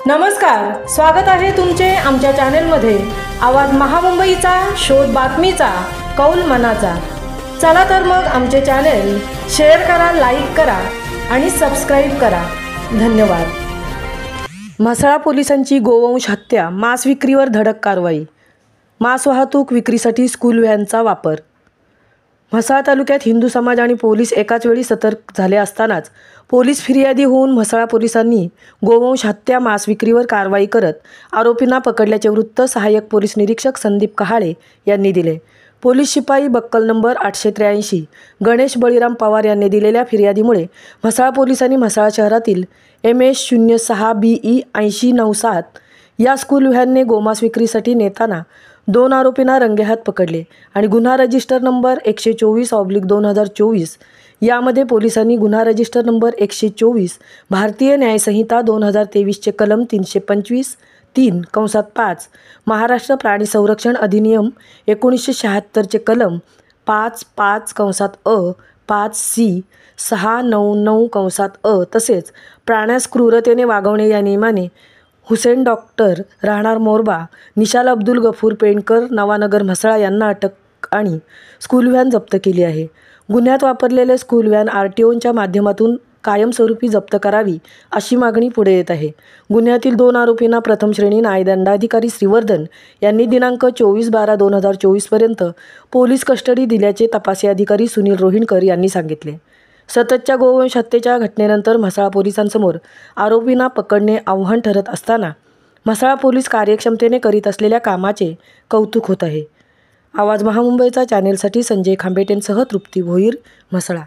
नमस्कार, स्वागत आहे तुमचे आमच्या चॅनलमध्ये। आवाज महामुंबईचा, शोध बातमीचा, कौल मनाचा। चला तर मग आमचे चॅनल शेअर करा, लाईक करा आणि सबस्क्राइब करा। धन्यवाद। म्हसळा पोलिसांची गोवंश हत्या, मांस विक्रीवर धडक कारवाई। मांस वाहतूक विक्रीसाठी स्कूल व्हॅनचा वापर। म्हसळा तालुक्यात हिंदू समाज आणि पोलीस एकाच वेळी सतर्क झाले असतानाच पोलीस फिर्यादी होऊन म्हसळा पोलिसांनी गोवंश हत्या मांस विक्रीवर कारवाई करत आरोपींना पकडल्याचे वृत्त सहाय्यक पोलीस निरीक्षक संदीप कहाळे यांनी दिले। पोलीस शिपाई बक्कल नंबर 883 गणेश बळीराम पवार यांनी दिलेल्या फिर्यादीमुळे म्हसळा पोलिसांनी म्हसळा शहरातील MS 06 BE 8097 या स्कूल व्हॅनने गोमांस विक्रीसाठी नेताना 2 आरोपींना रंगेहात पकडले आणि गुन्हा रजिस्टर नंबर 124/2024 यामध्ये पोलिसांनी गुन्हा रजिस्टर नंबर 124 भारतीय न्याय संहिता 2023 चे कलम 325(3)(5) महाराष्ट्र प्राणी संरक्षण अधिनियम 1976 चे कलम 5(5)(अ) 5C 699(अ) तसेच प्राण्यास क्रूरतेने वागवणे या नियमाने हुसेन डॉक्टर राहणार मोरबा, निशाल अब्दुल गफूर पेंडकर नवानगर म्हसळा यांना अटक आणि स्कूल व्हॅन जप्त केली आहे। गुन्ह्यात वापरलेले स्कूल व्हॅन RTOच्या माध्यमातून कायमस्वरूपी जप्त करावी अशी मागणी पुढे येत आहे। गुन्ह्यातील 2 आरोपींना प्रथम श्रेणी न्यायदंडाधिकारी श्रीवर्धन यांनी दिनांक 24/12/2024 पर्यंत पोलीस कस्टडी दिल्याचे तपासी अधिकारी सुनील रोहिणकर यांनी सांगितले। सततच्या गोवंश हत्येच्या घटनेनंतर म्हसळा पोलिसांसमोर आरोपींना पकडणे आव्हान ठरत असताना म्हसळा पोलीस कार्यक्षमतेने करीत असलेल्या कामाचे कौतुक होत आहे। आवाज महामुंबईचा चॅनेलसाठी संजय खांबेटेंसह तृप्ती भोईर, म्हसळा।